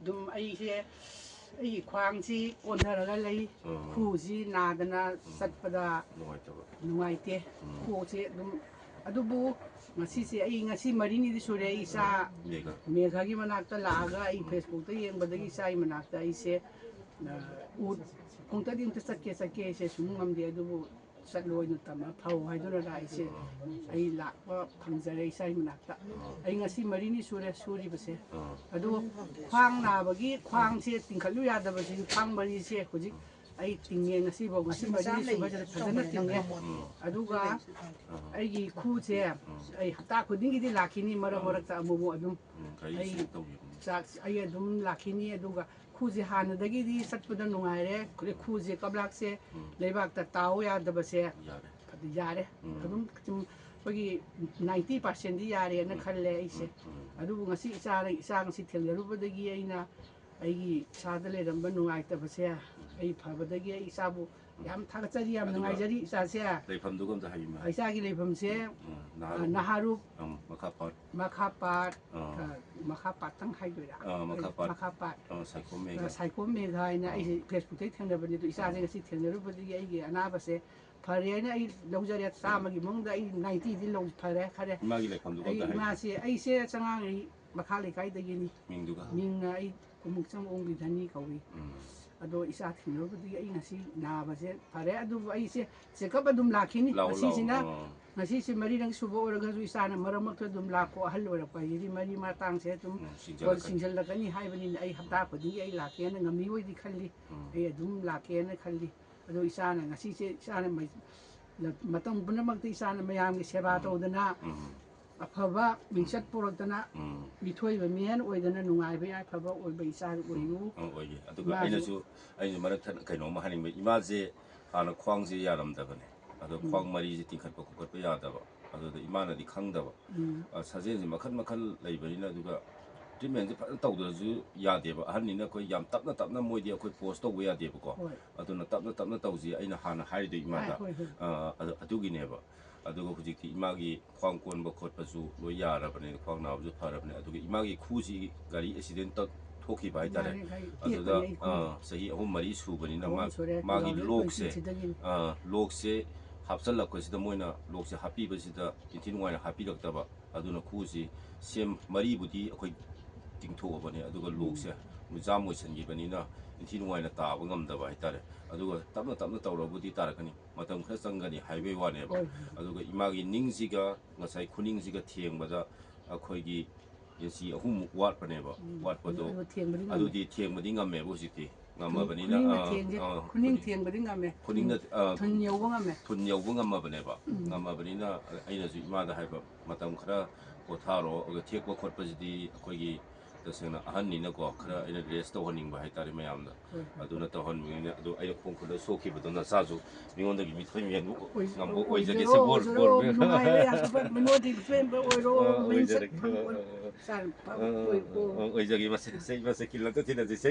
ꯑꯗꯨꯝ ꯑꯩꯁꯦ ꯑꯩꯒꯤ ꯈ꯭ꯋꯥꯡꯁꯤ ꯑꯣꯟꯊꯔꯒ ꯂꯩ ꯈꯨꯁꯤ ꯅꯥꯗꯅ ꯆꯠꯄꯗ ꯅꯨꯡꯉꯥꯏꯇꯦ ꯈꯨꯁꯤ ꯑꯗꯨꯝ ꯑꯗꯨꯕꯨ ꯉꯁꯤꯁꯦ ꯑꯩ ꯉꯁꯤ ꯃꯔꯤꯅꯤꯗꯤ ꯁꯨꯔꯦ ꯑꯩ ꯏꯆꯥ ꯃꯦꯘꯥꯒꯤ ꯃꯅꯥꯛꯇ ꯂꯥꯛꯑꯒ ꯑꯩ ꯐꯦꯁꯕꯨꯛꯇ ꯌꯦꯡꯕꯗꯒꯤ ꯏꯆꯥꯒꯤ ꯃꯅꯥꯛꯇ ꯑꯩꯁꯦ ꯈꯣꯡꯇꯗꯤ ꯑꯝꯇ ꯆꯠꯀꯦ ꯑꯩꯁꯦ ꯁꯨꯝ ꯉꯝꯗꯦ ꯑꯗꯨꯕꯨ ꯆꯠꯂꯣꯏꯅ ꯇꯝꯃ ꯐꯧ ꯍꯥꯏꯗꯨꯅ ꯑꯩꯁꯦ ꯑꯩ ꯂꯥꯛꯄ ꯐꯪꯖꯔꯦ ꯏꯆꯥꯒꯤ ꯃꯅꯥꯛꯇ ꯑꯩ ꯉꯁꯤ ꯃꯔꯤꯅꯤ ꯁꯨꯔꯦ ꯁꯨꯔꯤꯕꯁꯦ ꯑꯗꯨ ꯈ꯭ꯋꯥꯡ ꯅꯥꯕꯒꯤ ꯈ꯭ꯋꯥꯡꯁꯦ ꯇꯤꯡꯈꯠꯂꯨ ꯌꯥꯗꯕꯁꯤ ꯈ꯭ꯋꯥꯡ ꯃꯔꯤꯁꯦ ꯍꯧꯖꯤꯛ ꯑꯩ ꯇꯤꯡꯉꯦ ꯉꯁꯤ ꯃꯔꯤꯅꯤ ꯁꯨꯕꯁꯤꯗ ꯐꯖꯅ ꯇꯤꯡꯉꯦ ꯑꯗꯨꯒ ꯑꯩꯒꯤ ꯈꯨꯁꯦ ꯑꯩ ꯍꯞꯇꯥ ꯈꯨꯗꯤꯡꯒꯤꯗꯤ ꯂꯥꯛꯈꯤꯅꯤ ꯃꯔꯛ ꯃꯔꯛꯇ ꯑꯃꯨꯛ ꯑꯗꯨꯝ ꯑꯩ ꯑꯗꯨꯝ ꯂꯥꯛꯈꯤꯅꯤ ꯑꯗꯨꯒ ꯈꯨꯁꯦ ꯍꯥꯟꯅꯗꯒꯤꯗꯤ ꯆꯠꯄꯗ ꯅꯨꯡꯉꯥꯏꯔꯦ ꯈꯨꯁꯦ ꯀꯕ꯭ꯂꯥꯛꯁꯦ ꯂꯩꯕꯥꯛꯇ ꯇꯥꯎ ꯌꯥꯗꯕꯁꯦ ꯌꯥꯔꯦ ꯑꯗꯨꯝ ꯑꯩꯈꯣꯏꯒꯤ 90% ꯌꯥꯔꯦꯅ ꯈꯜꯂꯦ ꯑꯩꯁꯦ ꯑꯗꯨꯕꯨ ꯉꯁꯤ ꯏꯆꯥ ꯉꯁꯤ ꯊꯦꯡꯅꯔꯨꯕꯗꯒꯤ ꯑꯩꯅ ꯑꯩꯒꯤ ꯏꯁꯥꯗ ꯂꯩꯔꯝꯕ ꯅꯨꯡꯉꯥꯏꯇꯕꯁꯦ ꯑꯩ ꯐꯕꯗꯒꯤ ꯑꯩ ꯏꯆꯥꯕꯨ ꯌꯥꯝ ꯊꯥꯒꯠꯆꯔꯤ ꯌꯥꯝ ꯅꯨꯡꯉꯥꯏꯖꯔꯤ ꯏꯆꯥꯁꯦ ꯏꯆꯥꯒꯤ ꯂꯩꯐꯝꯁꯦ ꯅꯍꯥꯔꯨꯞ ꯃꯈꯥꯄꯥꯠꯇꯪ ꯍꯥꯏꯗꯣꯏꯔꯥ ꯃꯈꯥꯄꯥꯠ ꯁꯥꯏꯈꯣꯝ ꯃꯦꯘꯥ ꯍꯥꯏꯅ ꯑꯩꯁꯦ ꯐꯦꯁꯕꯨꯛꯇꯒꯤ ꯊꯦꯡꯅꯕꯅꯤ ꯑꯗꯨ ꯏꯆꯥꯁꯦ ꯉꯁꯤ ꯊꯦꯡꯅꯔꯨꯕꯗꯒꯤ ꯑꯩꯒꯤ ꯑꯅꯥꯕꯁꯦ ꯐꯔꯦ ꯍꯥꯏꯅ ꯑꯩ ꯂꯧꯖꯔꯦ 100ꯒꯤ ꯃꯅꯨꯡꯗ ꯑꯩ 90ꯗꯤ ꯐꯔꯦ ꯈꯔꯦ ꯏꯃꯥꯁꯦ ꯑꯩꯁꯦ ꯆꯉꯥꯡꯉꯩ ꯃꯈꯥ ꯂꯩꯀꯥꯏꯗꯒꯤꯅꯤ ꯃꯤꯡꯅ ꯑꯩ ꯀꯨꯃꯨꯛꯆꯝ ꯑꯣꯡꯕꯤ ꯙꯅꯤ ꯀꯧꯏ ꯑꯗꯣ ꯏꯆꯥ ꯊꯦꯡꯅꯔꯨꯕꯗꯒꯤ ꯑꯩ ꯉꯁꯤ ꯅꯥꯕꯁꯦ ꯐꯔꯦ ꯑꯗꯨꯕꯨ ꯑꯩꯁꯦ ꯆꯦꯛꯑꯞ ꯑꯗꯨꯝ ꯂꯥꯛꯈꯤꯅꯤ ꯉꯁꯤꯁꯦ ꯃꯔꯤꯔꯛ ꯁꯨꯕ ꯑꯣꯏꯔꯒꯁꯨ ꯏꯆꯥꯅ ꯃꯔꯛ ꯃꯔꯛꯇ ꯑꯗꯨꯝ ꯂꯥꯛꯄ ꯑꯍꯜ ꯑꯣꯏꯔꯛꯄ ꯍꯥꯏꯁꯤꯗꯤ ꯃꯔꯤ ꯃꯇꯥꯡꯁꯦ ꯑꯗꯨꯝ ꯁꯤꯡꯖꯜꯂꯛꯀꯅꯤ ꯍꯥꯏꯕꯅꯤꯅ ꯑꯩ ꯍꯞꯇꯥ ꯈꯨꯗꯤꯡꯒꯤ ꯑꯩ ꯂꯥꯛꯀꯦꯅ ꯉꯝꯃꯤꯑꯣꯏꯗꯤ ꯈꯜꯂꯤ ꯑꯩ ꯑꯗꯨꯝ ꯂꯥꯛꯀꯦꯅ ꯈꯜꯂꯤ ꯑꯗꯣ ꯏꯆꯥꯅ ꯉꯁꯤꯁꯦ ꯏꯆꯥꯅ ꯃꯇꯝ ꯄꯨꯝꯅꯃꯛꯇ ꯏꯆꯥꯅ ꯃꯌꯥꯝꯒꯤ ꯁꯦꯕꯥ ꯇꯧꯗꯅ ꯑꯐꯕ ꯃꯤꯡꯆꯠ ꯄꯨꯔꯛꯇꯅ ꯃꯤꯊꯣꯏꯕ ꯃꯤꯍꯦꯟ ꯑꯣꯏꯗꯅ ꯅꯨꯡꯉꯥꯏꯕ ꯌꯥꯏꯐꯕ ꯑꯣꯏꯕ ꯏꯆꯥ ꯑꯣꯏꯌꯨ ꯑꯣꯏꯌꯦ ꯑꯗꯨꯒ ꯑꯩꯅꯁꯨ ꯃꯔꯛ ꯀꯩꯅꯣꯝꯃ ꯍꯥꯏꯅꯤꯡꯕ ꯏꯃꯥꯁꯦ ꯍꯥꯟꯅ ꯈ꯭ꯋꯥꯡꯁꯦ ꯌꯥꯔꯝꯗꯕꯅꯦ ꯑꯗꯣ ꯈ꯭ꯋꯥꯡ ꯃꯔꯤꯁꯦ ꯇꯤꯡꯈꯠꯄ ꯈꯣꯠꯀꯠꯄ ꯌꯥꯗꯕ ꯑꯗꯨꯗ ꯏꯃꯥꯅꯗꯤ ꯈꯪꯗꯕ ꯁꯥꯖꯦꯜꯁꯦ ꯃꯈꯜ ꯃꯈꯜ ꯂꯩꯕꯅꯤꯅ ꯑꯗꯨꯒ ꯇ꯭ꯔꯤꯠꯃꯦꯟꯁꯦ ꯐꯖꯅ ꯇꯧꯗ꯭ꯔꯁꯨ ꯌꯥꯗꯦꯕ ꯑꯍꯟꯅꯤꯅ ꯑꯩꯈꯣꯏ ꯌꯥꯝ ꯇꯞꯅ ꯃꯣꯏꯗꯤ ꯑꯩꯈꯣꯏ ꯄꯣꯁ ꯇꯧꯕ ꯌꯥꯗꯦꯕꯀꯣ ꯑꯗꯨꯅ ꯇꯞꯅ ꯇꯧꯁꯤ ꯑꯩꯅ ꯍꯥꯟꯅ ꯍꯥꯏꯔꯤꯗꯣ ꯏꯃꯥꯗ ꯑꯗꯨꯒꯤꯅꯦꯕ ꯑꯗꯨꯒ ꯍꯧꯖꯤꯛꯇꯤ ꯏꯃꯥꯒꯤ ꯈ꯭ꯋꯥꯡ ꯀꯣꯟꯕ ꯈꯣꯠꯄꯁꯨ ꯂꯣꯏ ꯌꯥꯔꯕꯅꯦ ꯈ꯭ꯋꯥꯡ ꯅꯥꯕꯁꯨ ꯐꯔꯕꯅꯦ ꯑꯗꯨꯒ ꯏꯃꯥꯒꯤ ꯈꯨꯁꯤ ꯒꯥꯔꯤ ꯑꯦꯛꯁꯤꯗꯦꯟꯊꯣꯛꯈꯤꯕ ꯍꯥꯏꯇꯥꯔꯦ ꯑꯗꯨꯗ ꯆꯍꯤ 3-4 ꯁꯨꯕꯅꯤꯅ ꯃꯥꯒꯤ ꯂꯣꯛꯁꯦ ꯍꯥꯞꯆꯜꯂꯛꯄꯁꯤꯗ ꯃꯣꯏꯅ ꯂꯣꯛꯁꯦ ꯍꯥꯞꯄꯤꯕꯁꯤꯗ ꯏꯟꯊꯤ ꯅꯨꯡꯉꯥꯏꯅ ꯍꯥꯞꯄꯤꯔꯛꯇꯕ ꯑꯗꯨꯅ ꯈꯨꯁꯤ ꯃꯔꯤꯕꯨꯗꯤ ꯑꯩꯈꯣꯏ ꯇꯤꯡꯊꯣꯛꯑꯕꯅꯦ ꯑꯗꯨꯒ ꯂꯣꯛꯁꯦ ꯖꯥꯝ ꯑꯣꯏꯁꯟꯈꯤꯕꯅꯤꯅ ꯏꯟꯊꯤ ꯅꯨꯡꯉꯥꯏꯅ ꯇꯥꯕ ꯉꯝꯗꯕ ꯍꯥꯏꯇꯥꯔꯦ ꯑꯗꯨꯒ ꯇꯞꯅ ꯇꯧꯔꯕꯨꯗꯤ ꯇꯥꯔꯛꯀꯅꯤ ꯃꯇꯝ ꯈꯔ ꯆꯪꯒꯅꯤ ꯍꯥꯏꯕꯩ ꯋꯥꯅꯦꯕ ꯑꯗꯨꯒ ꯏꯃꯥꯒꯤ ꯅꯤꯡꯁꯤꯒ ꯉꯁꯥꯏ ꯈꯨꯅꯤꯡꯁꯤꯒ ꯊꯦꯡꯕꯗ ꯑꯩꯈꯣꯏꯒꯤ ꯏꯟꯆꯤ 3 ꯋꯥꯠꯄꯅꯦꯕ ꯋꯥꯠꯄꯗꯣ ꯑꯗꯨꯗꯤ ꯊꯦꯡꯕꯗꯤ ꯉꯝꯃꯦꯕ ꯍꯧꯖꯤꯛꯇꯤ ꯉꯝꯃꯕꯅꯤꯅ ꯈꯨꯅꯤꯡ ꯊꯦꯡꯕꯗꯤ ꯉꯝꯃꯦ ꯈꯨꯅꯤꯡꯗ ꯊꯨꯟ ꯌꯧꯕ ꯉꯝꯃꯦ ꯉꯝꯃꯕꯅꯦꯕ ꯉꯝꯃꯕꯅꯤꯅ ꯑꯩꯅꯁꯨ ꯏꯃꯥꯗ ꯍꯥꯏꯕ ꯃꯇꯝ ꯈꯔ ꯄꯣꯊꯥꯔꯣ ꯑꯗꯨꯒ ꯊꯦꯛꯄ ꯈꯣꯠꯄꯁꯤꯗꯤ ꯑꯩꯈꯣꯏꯒꯤ तसेंना अहन्नीनको खरा अइना रेस्ट तौहनिंग हाइतारे मयामदा अदुना तौहनबिने अदु अइना खोंखुदा सोखिबदो नसाजु मिङोन्दगी मिथोइ मियनु ngамबो ओइजगे से बोर नुङाइरे यासबा मिनोदि फेमबो ओइरो मिनसक ओइजगे मसे किल्ला तो थिना जे से